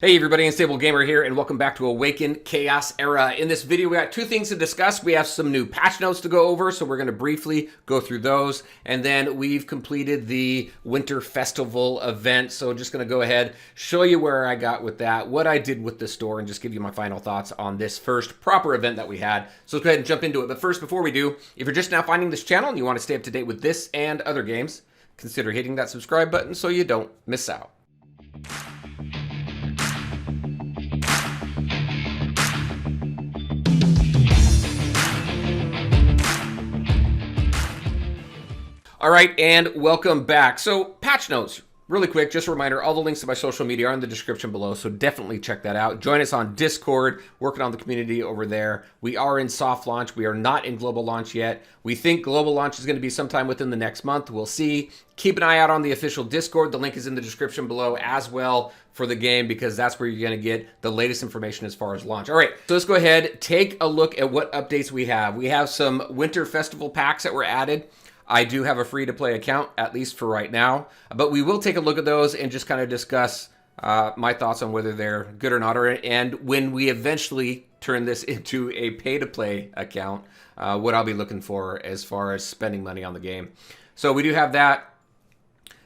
Hey everybody, Unstable Gamer here, and welcome back to Awaken Chaos Era. In this video, we got two things to discuss. We have some new patch notes to go over, so we're going to briefly go through those. And then we've completed the Winter Festival event, so just going to go ahead, show you where I got with that, what I did with the store, and just give you my final thoughts on this first proper event that we had. So let's go ahead and jump into it. But first, before we do, if you're just now finding this channel and you want to stay up to date with this and other games, consider hitting that subscribe button so you don't miss out. All right, and welcome back. So, patch notes, really quick, just a reminder, all the links to my social media are in the description below, so definitely check that out. Join us on Discord, working on the community over there. We are in soft launch. We are not in global launch yet. We think global launch is going to be sometime within the next month. We'll see. Keep an eye out on the official Discord. The link is in the description below as well for the game, because that's where you're going to get the latest information as far as launch. All right, so let's go ahead, take a look at what updates we have. We have some Winter Festival packs that were added. I do have a free-to-play account, at least for right now, but we will take a look at those and just kind of discuss my thoughts on whether they're good or not, and when we eventually turn this into a pay-to-play account, what I'll be looking for as far as spending money on the game. So we do have that.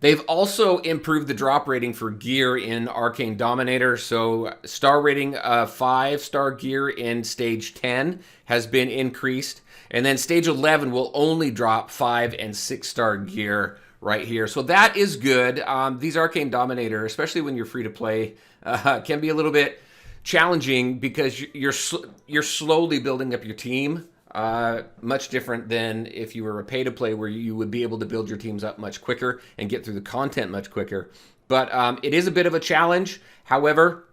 They've also improved the drop rating for gear in Arcane Dominator. So star rating of 5-star gear in stage 10 has been increased. And then stage 11 will only drop 5 and 6-star gear right here. So that is good. These Arcane Dominator, especially when you're free to play, can be a little bit challenging because you're slowly building up your team. Much different than if you were a pay-to-play, where you would be able to build your teams up much quicker and get through the content much quicker. But it is a bit of a challenge. However,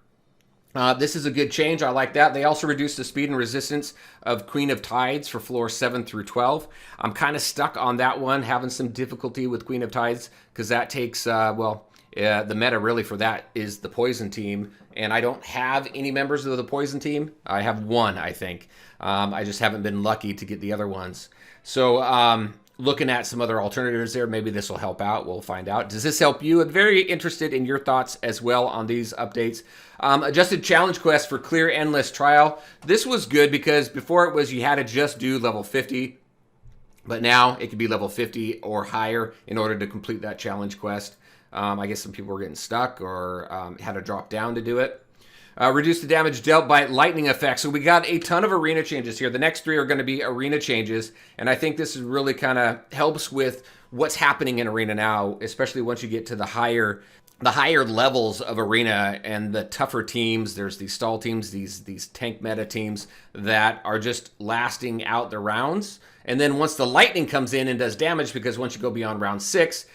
this is a good change. I like that. They also reduced the speed and resistance of Queen of Tides for floors 7 through 12. I'm kind of stuck on that one, having some difficulty with Queen of Tides, because that takes, the meta really for that is the Poison team, and I don't have any members of the Poison team. I have one, I think. I just haven't been lucky to get the other ones. So looking at some other alternatives there, maybe this will help out. We'll find out. Does this help you? I'm very interested in your thoughts as well on these updates. Adjusted challenge quest for clear endless trial. This was good because before it was you had to just do level 50, but now it could be level 50 or higher in order to complete that challenge quest. I guess some people were getting stuck or had to drop down to do it. Reduce the damage dealt by lightning effects. So we got a ton of arena changes here. The next three are going to be arena changes, and I think this is really kind of helps with what's happening in arena now, especially once you get to the higher levels of arena and the tougher teams. There's these stall teams, these tank meta teams that are just lasting out the rounds. And then once the lightning comes in and does damage, because once you go beyond round 6,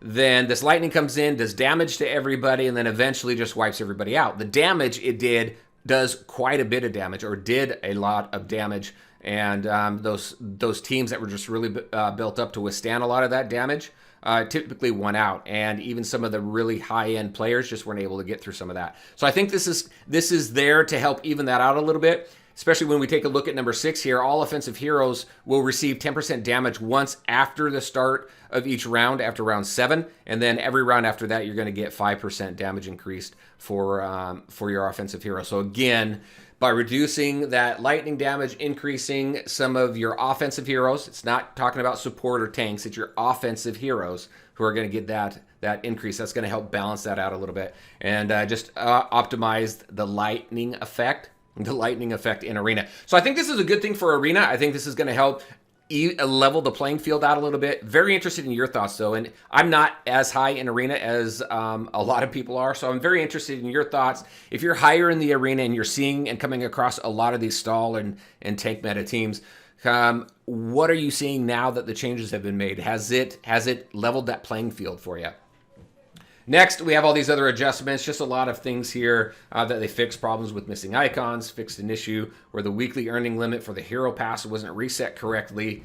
then this lightning comes in, does damage to everybody, and then eventually just wipes everybody out. The damage it did does quite a bit of damage, or did a lot of damage, and those teams that were just really built up to withstand a lot of that damage typically won out, and even some of the really high-end players just weren't able to get through some of that. So I think this is there to help even that out a little bit. Especially when we take a look at number 6 here, all offensive heroes will receive 10% damage once after the start of each round, after round 7, and then every round after that, you're going to get 5% damage increased for your offensive hero. So again, by reducing that lightning damage, increasing some of your offensive heroes, it's not talking about support or tanks, it's your offensive heroes who are going to get that increase. That's going to help balance that out a little bit, and just optimize the lightning effect. The lightning effect in arena. So I think this is a good thing for arena. I think this is going to help level the playing field out a little bit. Very interested in your thoughts though, and I'm not as high in arena as a lot of people are, so I'm very interested in your thoughts. If you're higher in the arena and you're seeing and coming across a lot of these stall and tank meta teams, what are you seeing now that the changes have been made? Has it leveled that playing field for you? Next, we have all these other adjustments, just a lot of things here that they fixed. Problems with missing icons, fixed an issue where the weekly earning limit for the hero pass wasn't reset correctly.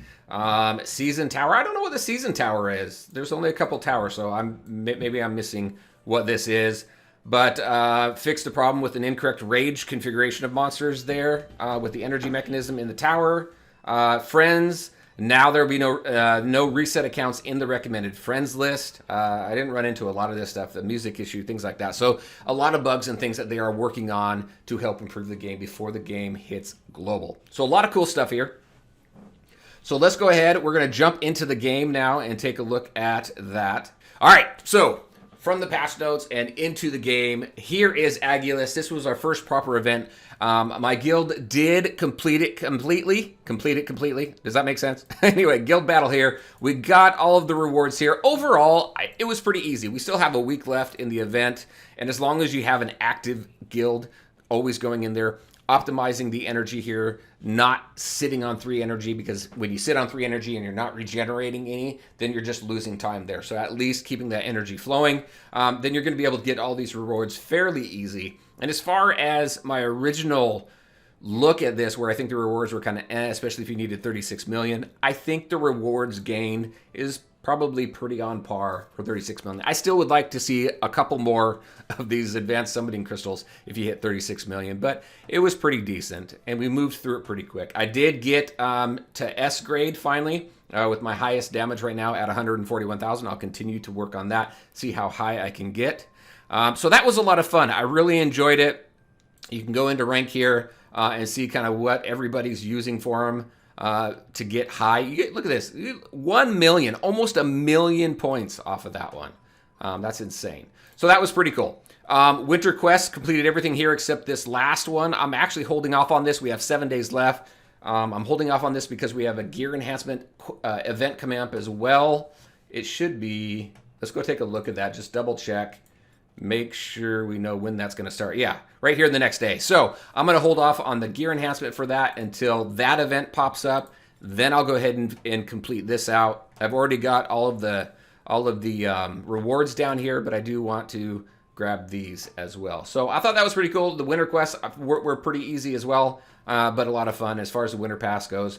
Season tower, I don't know what the season tower is. There's only a couple towers, so maybe I'm missing what this is. But fixed a problem with an incorrect rage configuration of monsters there with the energy mechanism in the tower. Friends Now there'll be no reset accounts in the recommended friends list. I didn't run into a lot of this stuff, the music issue, things like that. So a lot of bugs and things that they are working on to help improve the game before the game hits global. So a lot of cool stuff here. So let's go ahead. We're going to jump into the game now and take a look at that. All right, so from the patch notes and into the game, here is Agulus. This was our first proper event. My guild did complete it completely. Does that make sense? Anyway, guild battle here. We got all of the rewards here. Overall, it was pretty easy. We still have a week left in the event, and as long as you have an active guild always going in there, optimizing the energy here, not sitting on 3 energy, because when you sit on 3 energy and you're not regenerating any, then you're just losing time there. So at least keeping that energy flowing, then you're going to be able to get all these rewards fairly easy. And as far as my original look at this, where I think the rewards were kind of especially if you needed 36 million, I think the rewards gained is probably pretty on par for 36 million. I still would like to see a couple more of these advanced summoning crystals if you hit 36 million, but it was pretty decent, and we moved through it pretty quick. I did get to S grade finally, with my highest damage right now at 141,000. I'll continue to work on that, see how high I can get. So that was a lot of fun. I really enjoyed it. You can go into rank here and see kind of what everybody's using for them. To get high. You get, look at this, 1 million, almost 1 million points off of that one. That's insane. So that was pretty cool. Winter Quest completed everything here except this last one. I'm actually holding off on this. We have 7 days left. I'm holding off on this because we have a gear enhancement event coming up as well. It should be, let's go take a look at that, just double check. Make sure we know when that's going to start. Yeah, right here the next day. So I'm going to hold off on the gear enhancement for that until that event pops up. Then I'll go ahead and complete this out. I've already got all of the rewards down here, but I do want to grab these as well. So I thought that was pretty cool. The winter quests were pretty easy as well, but a lot of fun as far as the winter pass goes.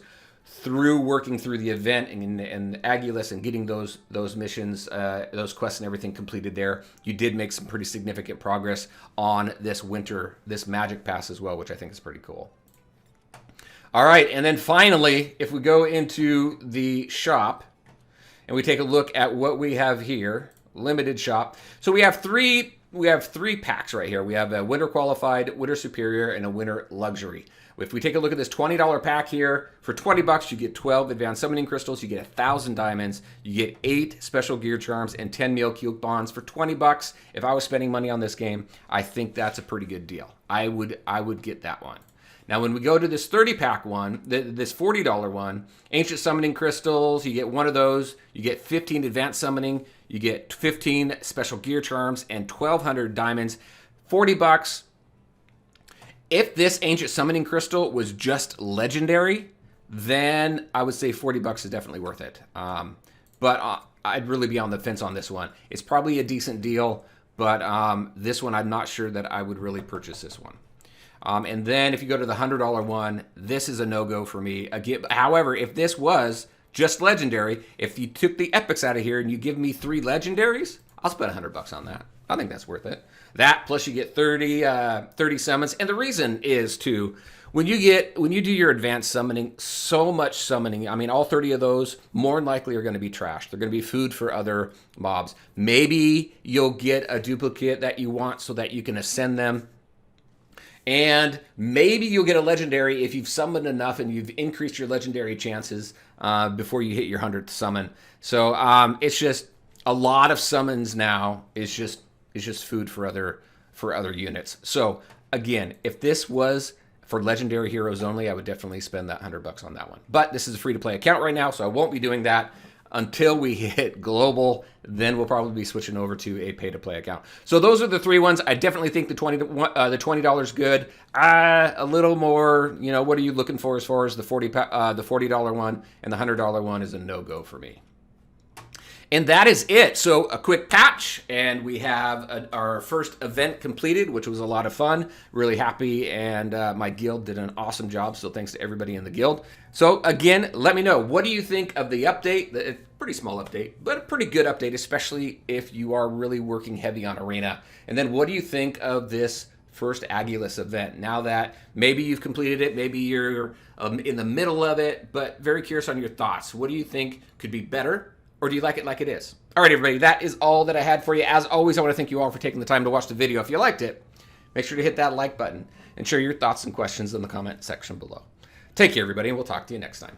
Through working through the event and Agulus and getting those missions, those quests and everything completed there, you did make some pretty significant progress on this magic pass as well, which I think is pretty cool. All right, and then finally, if we go into the shop and we take a look at what we have here, limited shop. So we have three packs right here. We have a winter qualified, winter superior, and a winter luxury. If we take a look at this $20 pack here, for 20 bucks, you get 12 advanced summoning crystals, you get 1,000 diamonds, you get 8 special gear charms, and 10 meal coupons for 20 bucks. If I was spending money on this game, I think that's a pretty good deal. I would get that one. Now, when we go to this 30-pack one, this $40 one, ancient summoning crystals, you get one of those, you get 15 advanced summoning, you get 15 special gear charms, and 1,200 diamonds, 40 bucks. If this ancient summoning crystal was just legendary, then I would say 40 bucks is definitely worth it. But I'd really be on the fence on this one. It's probably a decent deal, but this one I'm not sure that I would really purchase this one. And then if you go to the $100 one, this is a no-go for me. Again, however, if this was just legendary, if you took the epics out of here and you give me 3 legendaries, I'll spend $100 on that. I think that's worth it. That plus you get 30 summons, and the reason is too, when you do your advanced summoning, so much summoning. I mean, all 30 of those more than likely are going to be trashed. They're going to be food for other mobs. Maybe you'll get a duplicate that you want so that you can ascend them. And maybe you'll get a legendary if you've summoned enough and you've increased your legendary chances before you hit your 100th summon. So it's just a lot of summons now is just food for other units. So again, if this was for legendary heroes only, I would definitely spend that $100 on that one. But this is a free-to-play account right now, so I won't be doing that until we hit global. Then we'll probably be switching over to a pay-to-play account. So those are the 3 ones. I definitely think the $20 good. A little more, what are you looking for as far as the $40 one, and the $100 one is a no-go for me. And that is it. So a quick patch, and we have our first event completed, which was a lot of fun. Really happy, and my guild did an awesome job, so thanks to everybody in the guild. So again, let me know, what do you think of the update? It's a pretty small update, but a pretty good update, especially if you are really working heavy on Arena. And then what do you think of this first Agulous event. Now that maybe you've completed it, maybe you're in the middle of it, but very curious on your thoughts. What do you think could be better, or do you like it like it is? All right, everybody, that is all that I had for you. As always, I want to thank you all for taking the time to watch the video. If you liked it, make sure to hit that like button and share your thoughts and questions in the comment section below. Take care, everybody, and we'll talk to you next time.